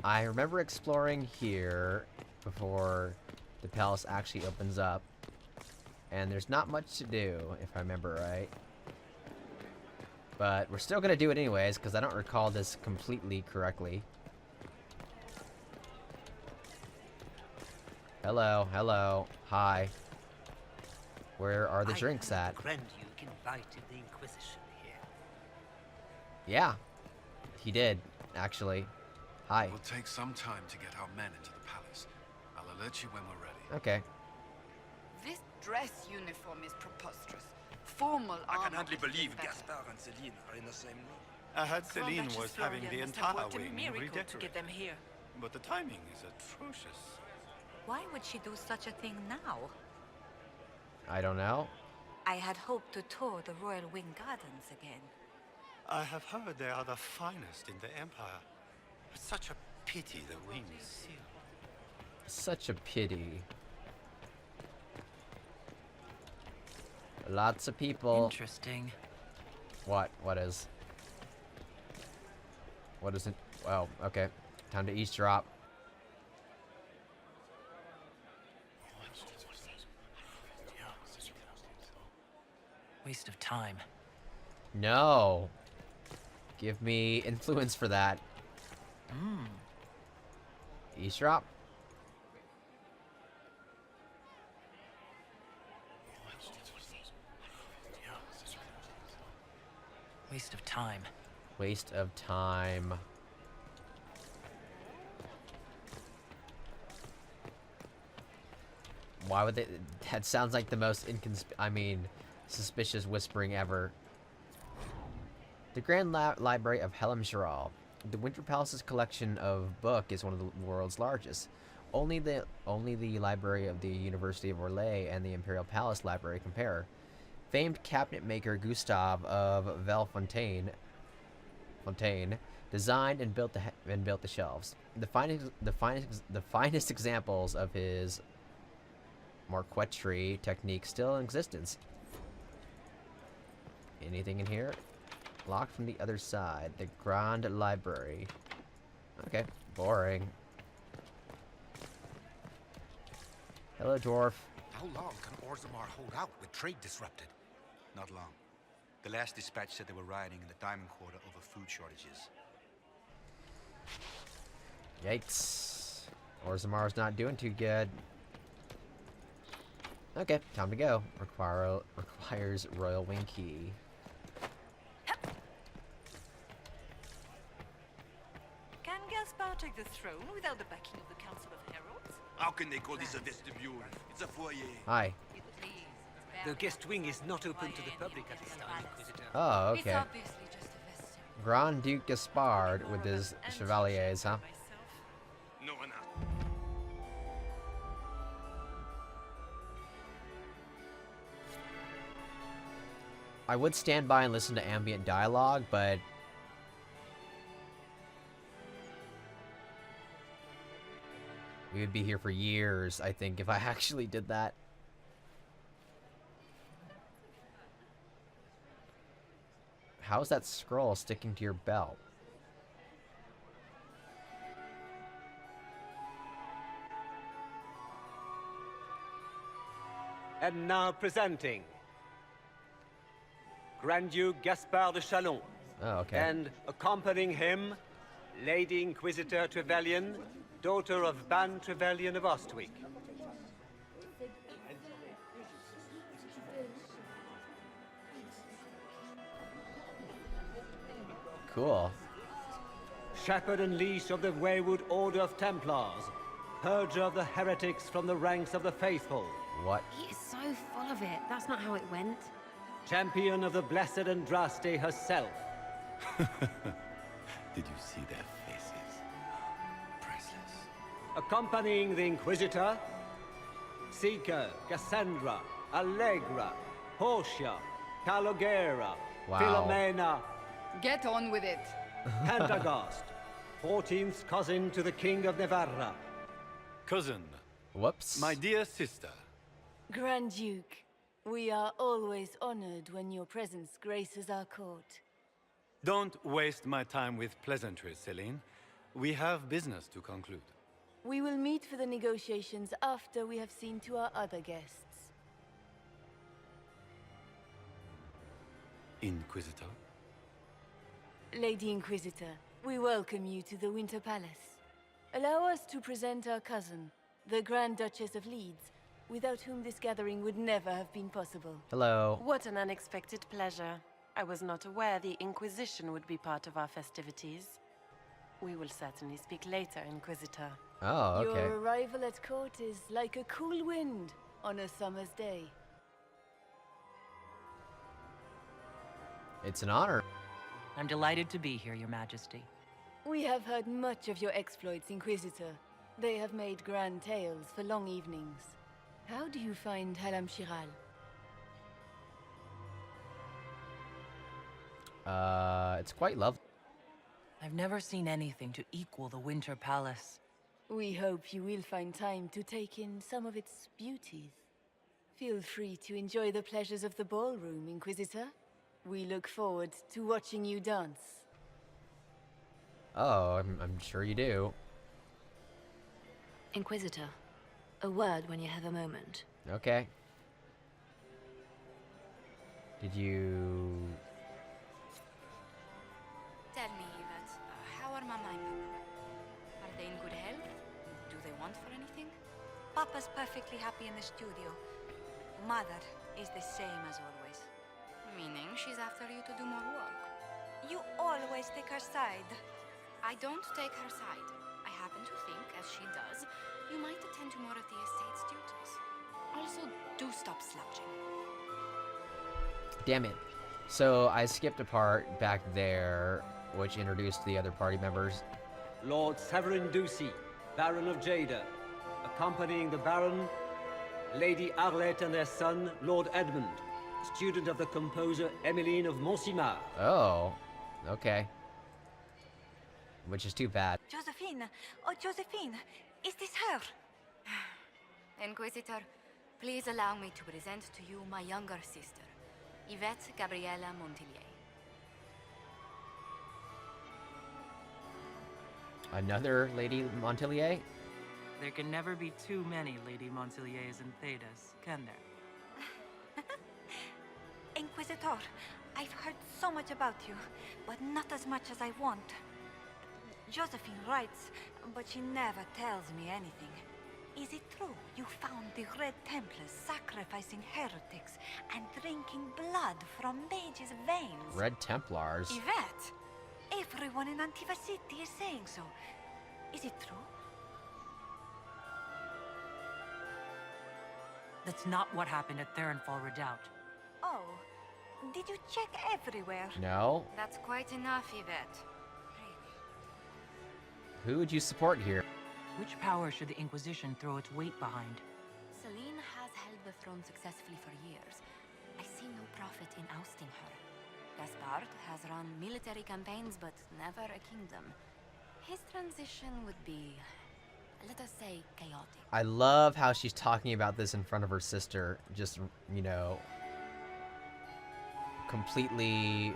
I remember exploring here before the palace actually opens up. And there's not much to do, if I remember right. But we're still gonna do it anyways, because I don't recall this completely correctly. Hello, hello, hi. Where are the drinks at? Grand Duke invited the Inquisition here. Yeah, he did, actually. Hi. It will take some time to get our men into the palace. I'll alert you when we're ready. Okay. This dress uniform is preposterous. Formal I armor can hardly would be believe better. Gaspard and Celine are in the same room. I heard Celine Grand was Duchess having the Florian must have entire worked a wing miracle to redecorated. get them here. But the timing is atrocious. Why would she do such a thing now? I don't know. I had hoped to tour the Royal Wing Gardens again. I have heard they are the finest in the Empire. It's such a pity the wing is sealed. Such a pity. Lots of people. Interesting. What? What is? What is it? Well, okay. Time to eavesdrop. Waste of time. No. Give me influence for that. Eavesdrop? Waste of time. Waste of time. Why would they? That sounds like the most suspicious whispering ever. The Grand Library of Helmsharal. The Winter Palace's collection of book is one of the world's largest. Only the library of the University of Orlais and the Imperial Palace Library compare. Famed cabinet maker Gustave of Valfontaine designed and built the shelves. The finest examples of his marquetry technique still in existence. Anything in here? Locked from the other side. The Grand Library. Okay, boring. Hello, dwarf. How long can Orzammar hold out with trade disrupted? Not long. The last dispatch said they were rioting in the Diamond Quarter over food shortages. Yikes. Orzammar's not doing too good. Okay, time to go. Requires Royal Wing Key. Can Gaspard take the throne without the backing of the Council of Heralds? How can they call this a vestibule? It's a foyer. Hi. The guest wing is not open to the public at this time, Inquisitor. Oh, It's okay. obviously just a vestibule. Grand Duke Gaspard with his chevaliers, huh? No one else. I would stand by and listen to ambient dialogue, but we would be here for years, I think, if I actually did that. How's that scroll sticking to your belt? And now presenting Grand Duke Gaspard de Chalon. Oh, okay. And accompanying him, Lady Inquisitor Trevelyan, daughter of Ban Trevelyan of Ostwick. Cool. Shepherd and leash of the wayward Order of Templars, purger of the heretics from the ranks of the faithful. What? He is so full of it. That's not how it went. Champion of the Blessed Andraste herself. Did you see their faces? Priceless. Accompanying the Inquisitor, Seeker, Cassandra, Allegra, Portia, Calogera, Wow. Philomena, Get on with it. Pendergast, 14th cousin to the King of Navarra. Cousin, Whoops. my dear sister. Grand Duke, we are always honored when your presence graces our court. Don't waste my time with pleasantries, Celine. We have business to conclude. We will meet for the negotiations after we have seen to our other guests. Inquisitor? Lady Inquisitor, we welcome you to the Winter Palace. Allow us to present our cousin, the Grand Duchess of Leeds, without whom this gathering would never have been possible. Hello. What an unexpected pleasure. I was not aware the Inquisition would be part of our festivities. We will certainly speak later, Inquisitor. Oh, okay. Your arrival at court is like a cool wind on a summer's day. It's an honor. I'm delighted to be here, Your Majesty. We have heard much of your exploits, Inquisitor. They have made grand tales for long evenings. How do you find Halam Shiral? It's quite lovely. I've never seen anything to equal the Winter Palace. We hope you will find time to take in some of its beauties. Feel free to enjoy the pleasures of the ballroom, Inquisitor. We look forward to watching you dance. Oh, I'm sure you do. Inquisitor, a word when you have a moment. Okay. Did you... Tell me, Yvette, how are Mama and Papa? Are they in good health? Do they want for anything? Papa's perfectly happy in the studio. Mother is the same as always. Meaning she's after you to do more work. You always take her side. I don't take her side. I happen to think, as she does, you might attend to more of the estate's duties. Also, do stop slouching. Damn it. So I skipped a part back there, which introduced the other party members. Lord Severin Ducey, Baron of Jada, accompanying the Baron, Lady Arlette and their son, Lord Edmund, student of the composer Emmeline of Montsimar. Oh, okay. Which is too bad. Josephine! Oh, Josephine! Is this her? Inquisitor, please allow me to present to you my younger sister, Yvette Gabriella Montillier. Another Lady Montillier? There can never be too many Lady Montilliers in Thedas, can there? Inquisitor, I've heard so much about you, but not as much as I want. Josephine writes, but she never tells me anything. Is it true you found the Red Templars sacrificing heretics and drinking blood from mages' veins? Red Templars? Yvette! Everyone in Antiva City is saying so. Is it true? That's not what happened at Therenfall Redoubt. Oh, did you check everywhere? No. That's quite enough, Yvette. Who would you support here? Which power should the Inquisition throw its weight behind? Celine has held the throne successfully for years. I see no profit in ousting her. Gaspard has run military campaigns, but never a kingdom. His transition would be, let us say, chaotic. I love how she's talking about this in front of her sister. Just, you know, completely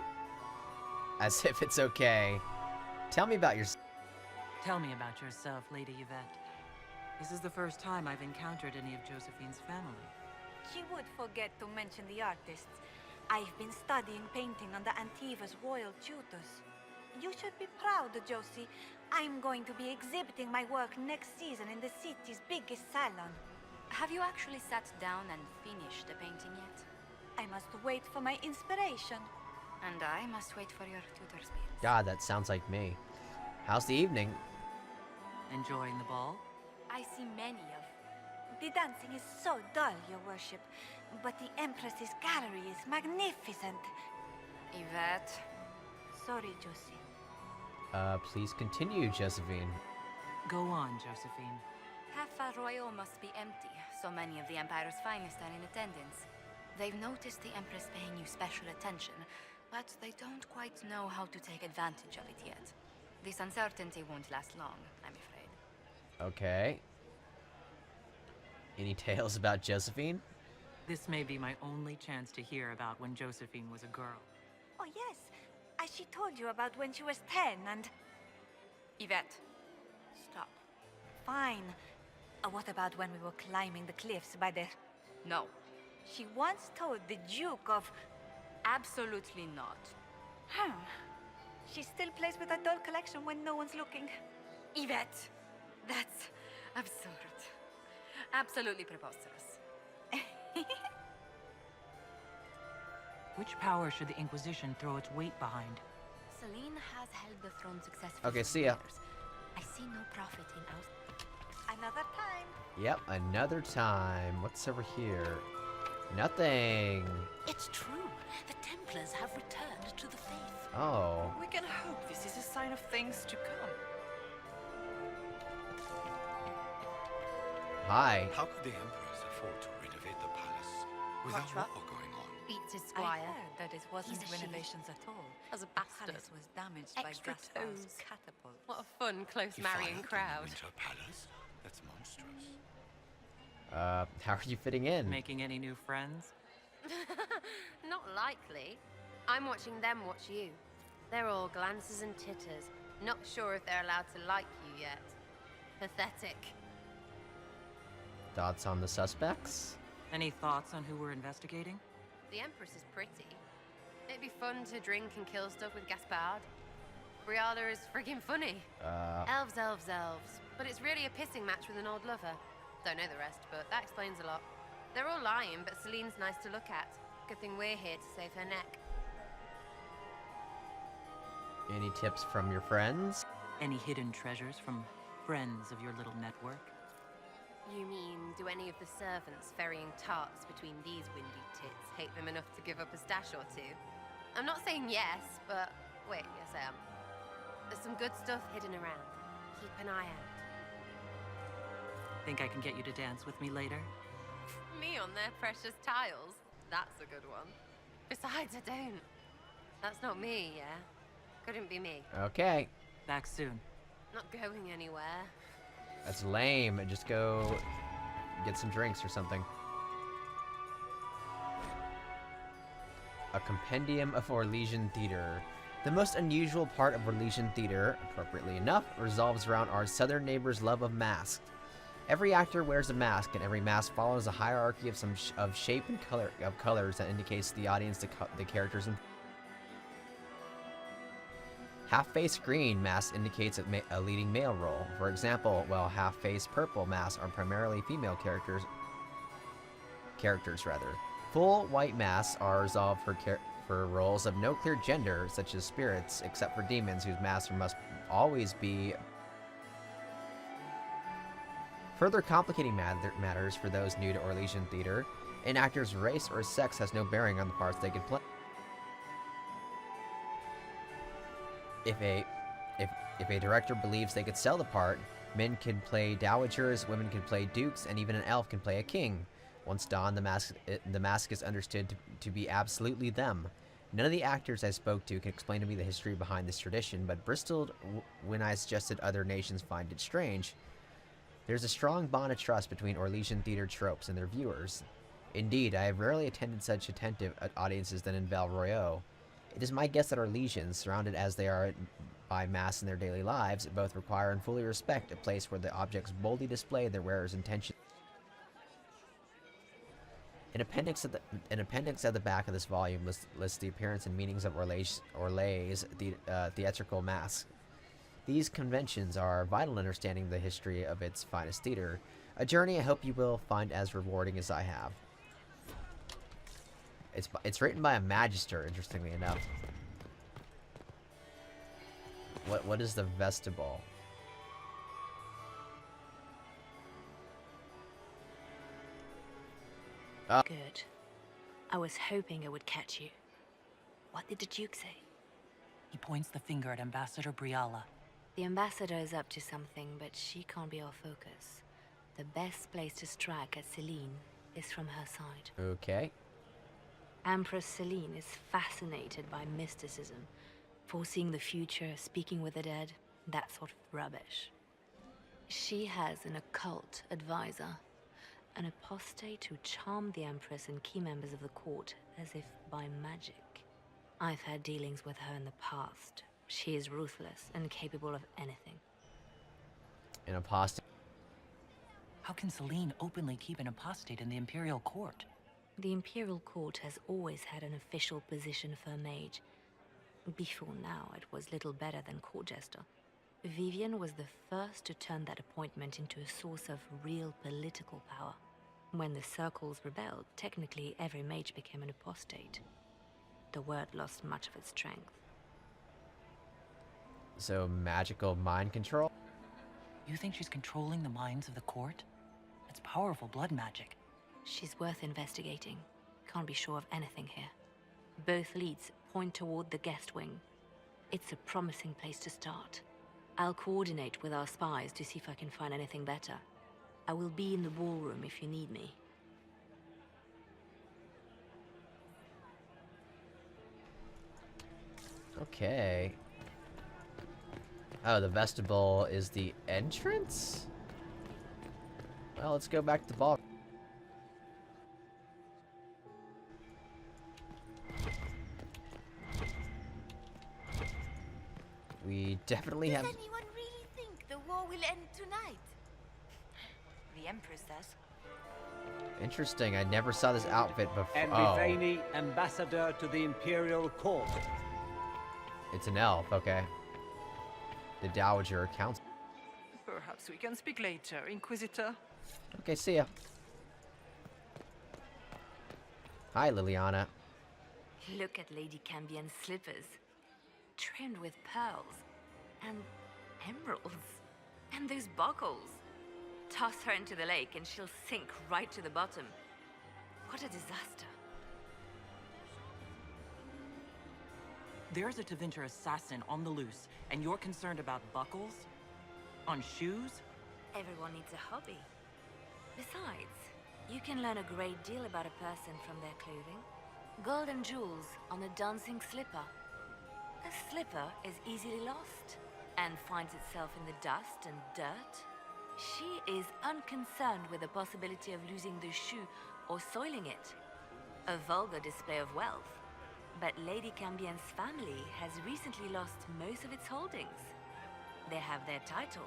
as if it's okay. Tell me about yourself. Tell me about yourself, Lady Yvette. This is the first time I've encountered any of Josephine's family. She would forget to mention the artists. I've been studying painting under Antiva's royal tutors. You should be proud, Josie. I'm going to be exhibiting my work next season in the city's biggest salon. Have you actually sat down and finished the painting yet? I must wait for my inspiration. And I must wait for your tutor's bills. God, that sounds like me. How's the evening? Enjoying the ball? I see many of. The dancing is so dull, your worship. But the Empress's gallery is magnificent. Yvette. Sorry, Josie. Please continue, Josephine. Go on, Josephine. Half Royal must be empty. So many of the Empire's finest are in attendance. They've noticed the Empress paying you special attention, but they don't quite know how to take advantage of it yet. This uncertainty won't last long, I'm afraid. Okay. Any tales about Josephine? This may be my only chance to hear about when Josephine was a girl. Oh, yes. As she told you about when she was 10 and... Yvette, fine. What about when we were climbing the cliffs by the... No. She once told the Duke of... Absolutely not. Huh. She still plays with her doll collection when no one's looking. Yvette, that's absurd. Absolutely preposterous. Which power should the Inquisition throw its weight behind? Celine has held the throne successfully. Okay, for see ya. years. I see no profit in out. Another time. Yep, another time. What's over here? Nothing. It's true. The Templars have returned to the faith. Oh. We can hope this is a sign of things to come. Hi. How could the Emperors afford to renovate the palace without war going on? Beats his I squire. heard that it wasn't He's a she. renovations at all. As a The bastard. palace was damaged Extra by Graspar's toes. catapult. What a fun, close marrying crowd. Winter Palace? That's monstrous. How are you fitting in? Making any new friends? Not likely. I'm watching them watch you. They're all glances and titters. Not sure if they're allowed to like you yet. Pathetic. Thoughts on the suspects? Any thoughts on who we're investigating? The Empress is pretty. It'd be fun to drink and kill stuff with Gaspard. Briala is friggin' funny. Elves. But it's really a pissing match with an old lover. Don't know the rest, but that explains a lot. They're all lying, but Celine's nice to look at. Good thing we're here to save her neck. Any tips from your friends? Any hidden treasures from friends of your little network? You mean, do any of the servants ferrying tarts between these windy tits hate them enough to give up a stash or two? I'm not saying yes, but wait, yes I am. There's some good stuff hidden around. Keep an eye out. Think I can get you to dance with me later? Me on their precious tiles? That's a good one. Besides, I don't. That's not me, yeah? Couldn't be me. Okay. Back soon. Not going anywhere. That's lame. Just go get some drinks or something. A compendium of Orlesian theater. The most unusual part of Orlesian theater, appropriately enough, revolves around our southern neighbor's love of masks. Every actor wears a mask, and every mask follows a hierarchy of shape and colors that indicates to the audience the characters. Half-face green mask indicates a leading male role. For example, while half-face purple masks are primarily female characters. Full white masks are reserved for roles of no clear gender, such as spirits, except for demons, whose masks must always be. Further complicating matters for those new to Orlesian theater, an actor's race or sex has no bearing on the parts they can play. If a director believes they could sell the part, men can play dowagers, women can play dukes, and even an elf can play a king. Once donned, the mask is understood to be absolutely them. None of the actors I spoke to can explain to me the history behind this tradition, but bristled when I suggested other nations find it strange. There's a strong bond of trust between Orlesian theater tropes and their viewers. Indeed, I have rarely attended such attentive audiences than in Val Royeaux. It is my guess that Orlesians, surrounded as they are by masks in their daily lives, both require and fully respect a place where the objects boldly display their wearer's intention. An appendix at the back of this volume lists the appearance and meanings of Orlay's theatrical masks. These conventions are vital in understanding the history of its finest theater, a journey I hope you will find as rewarding as I have. It's written by a magister, interestingly enough. What is the vestibule? Good. I was hoping I would catch you. What did the Duke say? He points the finger at Ambassador Briala. The ambassador is up to something, but she can't be our focus. The best place to strike at Celine is from her side. Okay. Empress Celine is fascinated by mysticism, foreseeing the future, speaking with the dead, that sort of rubbish. She has an occult advisor, an apostate who charmed the Empress and key members of the court as if by magic. I've had dealings with her in the past. She is ruthless and capable of anything. An apostate. How can Celine openly keep an apostate in the Imperial Court? The Imperial Court has always had an official position for a mage. Before now, it was little better than court jester. Vivian was the first to turn that appointment into a source of real political power. When the circles rebelled, technically every mage became an apostate. The word lost much of its strength. So, magical mind control? You think she's controlling the minds of the court? It's powerful blood magic. She's worth investigating. Can't be sure of anything here. Both leads point toward the guest wing. It's a promising place to start. I'll coordinate with our spies to see if I can find anything better. I will be in the ballroom if you need me. Okay. Oh, the vestibule is the entrance? Well, let's go back to the ball. We definitely have... Does anyone really think the war will end tonight? The Empress does. Interesting, I never saw this outfit before. Enviveni, ambassador to the Imperial Court. It's an elf, okay. The Dowager Council. Perhaps we can speak later, Inquisitor. Okay, see ya. Hi, Liliana. Look at Lady Cambien's slippers. Trimmed with pearls. And emeralds. And those buckles. Toss her into the lake and she'll sink right to the bottom. What a disaster. There's a Tevinter assassin on the loose, and you're concerned about buckles? On shoes? Everyone needs a hobby. Besides, you can learn a great deal about a person from their clothing. Gold and jewels on a dancing slipper. A slipper is easily lost and finds itself in the dust and dirt. She is unconcerned with the possibility of losing the shoe or soiling it. A vulgar display of wealth. But Lady Cambien's family has recently lost most of its holdings. They have their title,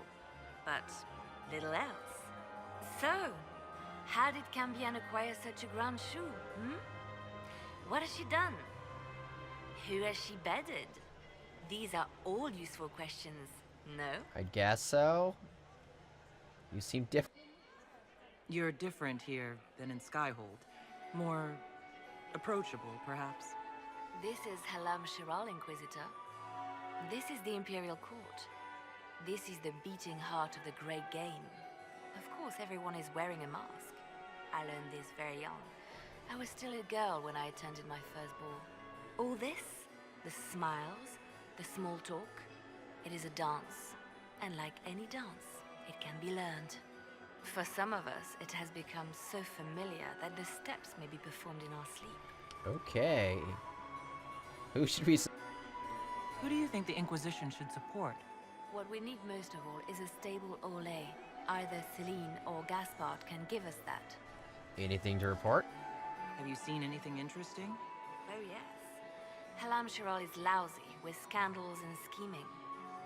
but little else. So, how did Cambien acquire such a grand shoe, What has she done? Who has she bedded? These are all useful questions, no? I guess so. You seem different. You're different here than in Skyhold. More approachable, perhaps. This is Halam Shiral, Inquisitor. This is the Imperial Court. This is the beating heart of the Great Game. Of course, everyone is wearing a mask. I learned this very young. I was still a girl when I attended my first ball. All this, the smiles, the small talk, it is a dance. And like any dance, it can be learned. For some of us, it has become so familiar that the steps may be performed in our sleep. Okay. Who should we... Who do you think the Inquisition should support? What we need most of all is a stable Olay. Either Celine or Gaspard can give us that. Anything to report? Have you seen anything interesting? Oh yes. Halam Shiral is lousy, with scandals and scheming.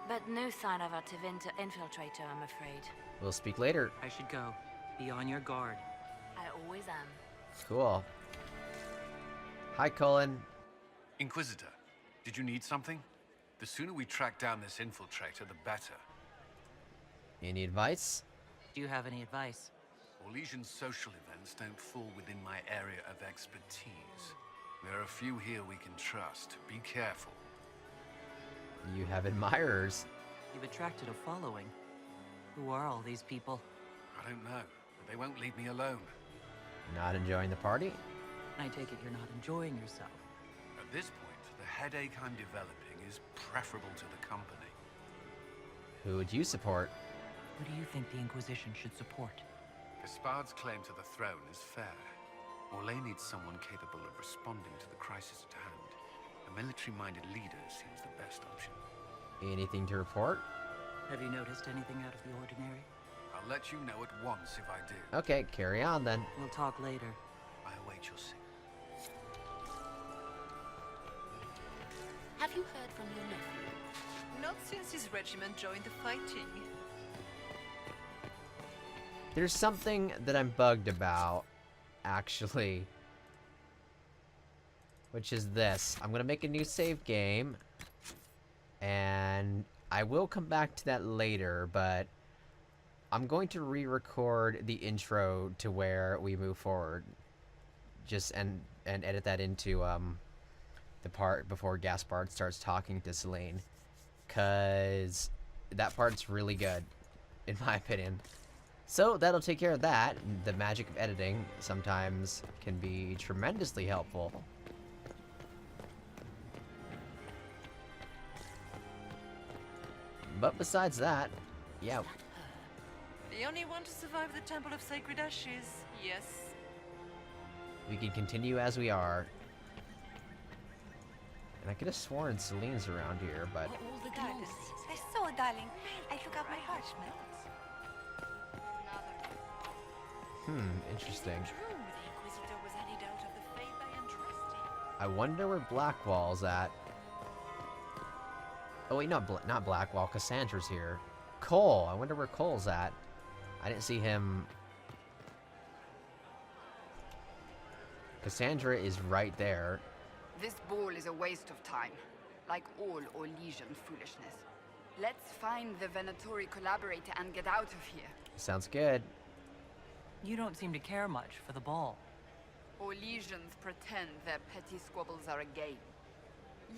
But no sign of a Tevinter infiltrator, I'm afraid. We'll speak later. I should go. Be on your guard. I always am. Cool. Hi, Cullen. Inquisitor, did you need something? The sooner we track down this infiltrator, the better. Any advice? Do you have any advice? Orlesian social events don't fall within my area of expertise. There are a few here we can trust. Be careful. You have admirers. You've attracted a following. Who are all these people? I don't know, but they won't leave me alone. Not enjoying the party? I take it you're not enjoying yourself. At this point, the headache I'm developing is preferable to the company. Who would you support? Who do you think the Inquisition should support? Gaspard's claim to the throne is fair. Orlais needs someone capable of responding to the crisis at hand. A military-minded leader seems the best option. Anything to report? Have you noticed anything out of the ordinary? I'll let you know at once if I do. Okay, carry on then. We'll talk later. I await your signal. Have you heard from your nephew? Not since his regiment joined the fighting. There's something that I'm bugged about, actually. Which is this. I'm gonna make a new save game. And I will come back to that later, but I'm going to re-record the intro to where we move forward. Just and edit that into the part before Gaspard starts talking to Celine. 'Cause that part's really good, in my opinion. So that'll take care of that. The magic of editing sometimes can be tremendously helpful. But besides that, yeah. The only one to survive the Temple of Sacred Ashes, yes. We can continue as we are. And I could have sworn Celine's around here, but... All the gods. They're so darling. I took out my parchment. Interesting. I wonder where Blackwall's at. Oh wait, not Blackwall, Cassandra's here. Cole, I wonder where Cole's at. I didn't see him. Cassandra is right there. This ball is a waste of time, like all Orlesian foolishness. Let's find the Venatori collaborator and get out of here. Sounds good. You don't seem to care much for the ball. Orlesians pretend their petty squabbles are a game.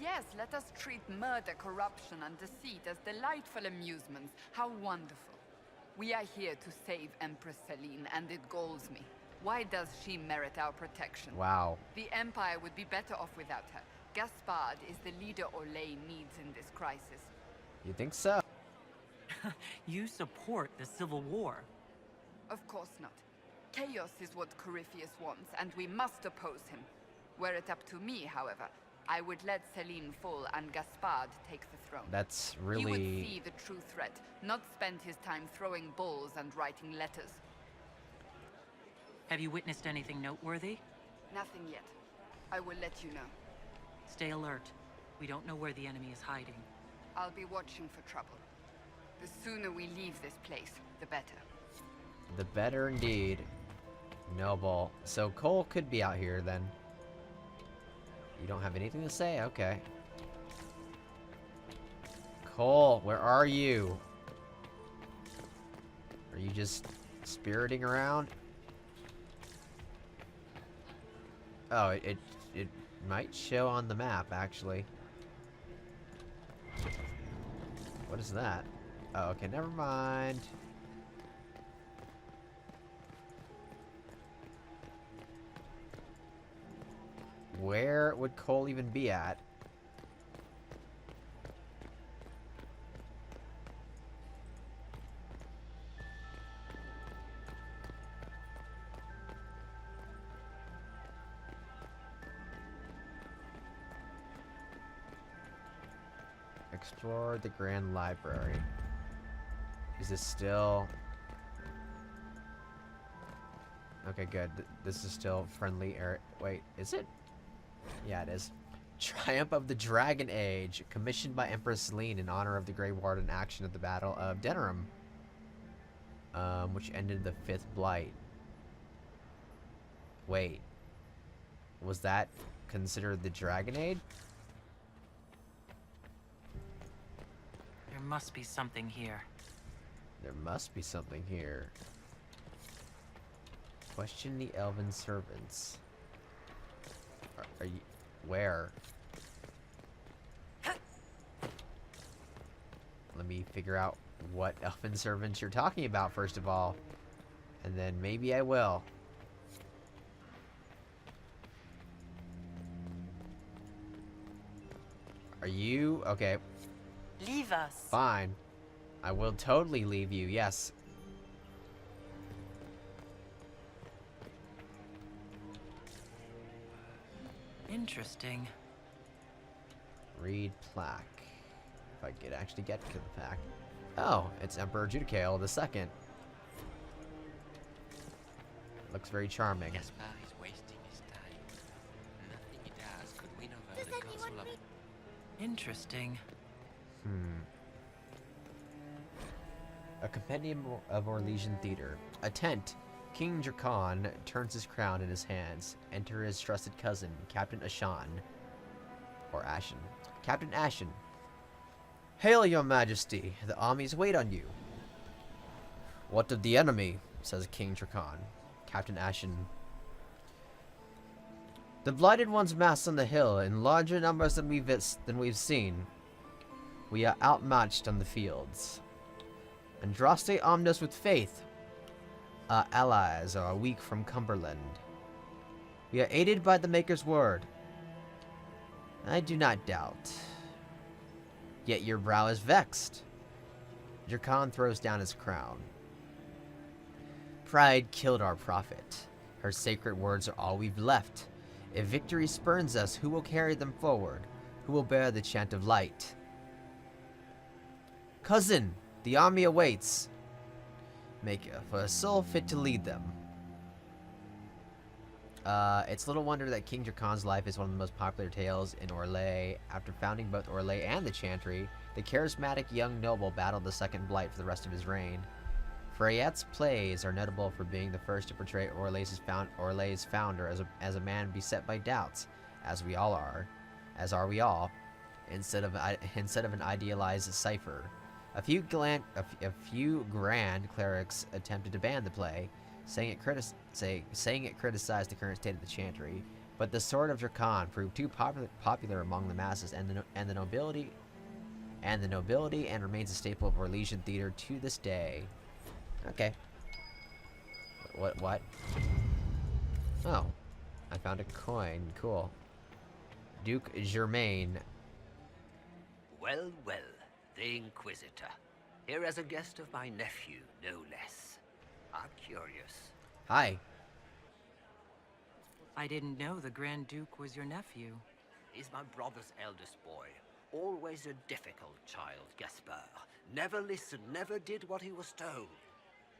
Yes, let us treat murder, corruption, and deceit as delightful amusements. How wonderful. We are here to save Empress Celine, and it galls me. Why does she merit our protection? Wow. The Empire would be better off without her. Gaspard is the leader Orlais needs in this crisis. You think so? You support the Civil War. Of course not. Chaos is what Corypheus wants, and we must oppose him. Were it up to me, however, I would let Celine fall and Gaspard take the throne. That's He would really... see the true threat, not spend his time throwing balls and writing letters. Have you witnessed anything noteworthy? Nothing yet. I will let you know. Stay alert. We don't know where the enemy is hiding. I'll be watching for trouble. The sooner we leave this place, the better. The better indeed. Noble. So Cole could be out here then. You don't have anything to say? Okay. Cole, where are you? Are you just spiriting around? Oh, it might show on the map, actually. What is that? Oh, okay, never mind. Where would Cole even be at? Explore the Grand Library. Is this still... Okay, good. This is still friendly air... Wait, is it? Yeah, it is. Triumph of the Dragon Age, commissioned by Empress Celine in honor of the Grey Warden action at the Battle of Denerim, which ended the 5th Blight. Wait. Was that considered the Dragon Age? There must be something here. There must be something here. Question the elven servants. Are you... Where? Let me figure out what elven servants you're talking about, first of all. And then maybe I will. Are you... Okay. Leave us. Fine. I will totally leave you, yes. Interesting. Read plaque. If I could actually get to the plaque. Oh, it's Emperor Judicael II. Looks very charming. Gaspard is wasting his time. Nothing he does could win over the council of... Interesting. A compendium of Orlesian theater. A tent. King Dracan turns his crown in his hands. Enter his trusted cousin, Captain Ashan. Or Ashen. Captain Ashen. Hail, your majesty. The armies wait on you. What of the enemy? Says King Dracan. Captain Ashen. The blighted ones mass on the hill in larger numbers than we've seen. We are outmatched on the fields. Andraste armed us with faith. Our allies are weak from Cumberland. We are aided by the Maker's word. I do not doubt. Yet your brow is vexed. Dracan throws down his crown. Pride killed our prophet. Her sacred words are all we've left. If victory spurns us, who will carry them forward? Who will bear the chant of light? Cousin, the army awaits. Make for a soul fit to lead them. It's little wonder that King Dracan's life is one of the most popular tales in Orlais. After founding both Orlais and the Chantry, the charismatic young noble battled the Second Blight for the rest of his reign. Freyette's plays are notable for being the first to portray Orlais' founder as a man beset by doubts, as we all are, instead of an idealized cipher. A few grand clerics attempted to ban the play, saying it criticized the current state of the Chantry, but the Sword of Dracan proved too popular among the masses and the nobility, and remains a staple of Orlesian theater to this day. Okay. What? Oh, I found a coin. Cool. Duke Germain. Well, well. The Inquisitor. Here as a guest of my nephew, no less. I'm curious. Hi. I didn't know the Grand Duke was your nephew. He's my brother's eldest boy. Always a difficult child, Gaspard. Never listened, never did what he was told.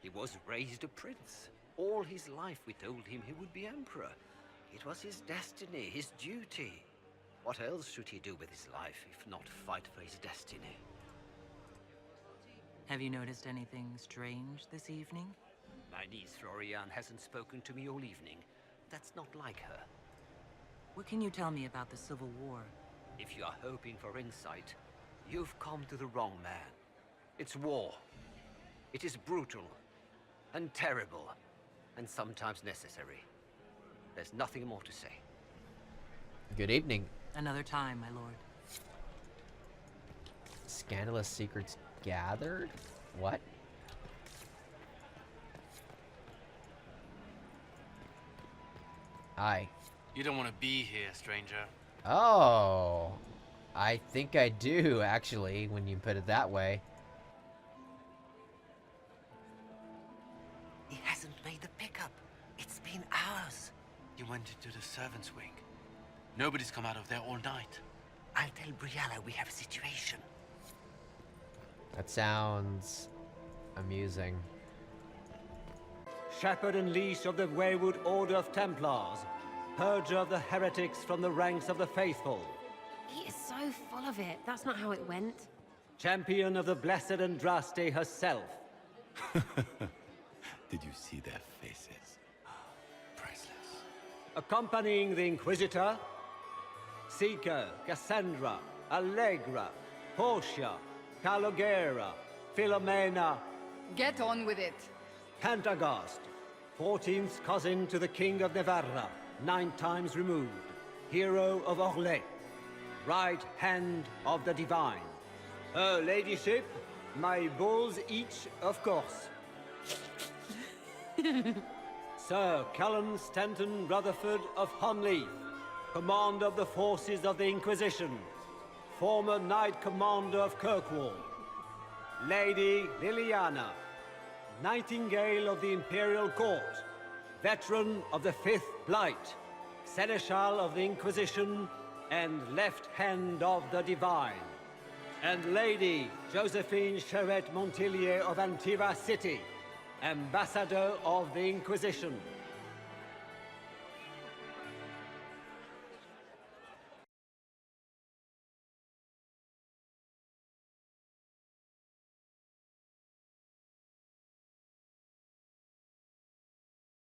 He was raised a prince. All his life we told him he would be emperor. It was his destiny, his duty. What else should he do with his life if not fight for his destiny? Have you noticed anything strange this evening? My niece Florian hasn't spoken to me all evening. That's not like her. What can you tell me about the Civil War? If you are hoping for insight, you've come to the wrong man. It's war. It is brutal, and terrible, and sometimes necessary. There's nothing more to say. Good evening. Another time, my lord. Scandalous secrets gathered? What? Hi. You don't want to be here, stranger. Oh. I think I do, actually, when you put it that way. He hasn't made the pickup. It's been hours. You went into the servants' wing. Nobody's come out of there all night. I'll tell Briala we have a situation. That sounds amusing. Shepherd and leash of the wayward Order of Templars, purger of the heretics from the ranks of the faithful. He is so full of it. That's not how it went. Champion of the blessed Andraste herself. Did you see their faces? Priceless. Accompanying the Inquisitor, Seeker, Cassandra, Allegra, Portia, Calogera, Philomena. Get on with it. Pantagast, 14th cousin to the King of Navarra, 9 times removed, hero of Orlais, right hand of the divine. Her ladyship, my bulls each, of course. Sir Callum Stanton Rutherford of Hunleaf, commander of the forces of the Inquisition, former Knight Commander of Kirkwall. Lady Liliana, Nightingale of the Imperial Court, veteran of the 5th Blight, Seneschal of the Inquisition, and left hand of the Divine. And Lady Josephine Charette Montillier of Antiva City, Ambassador of the Inquisition.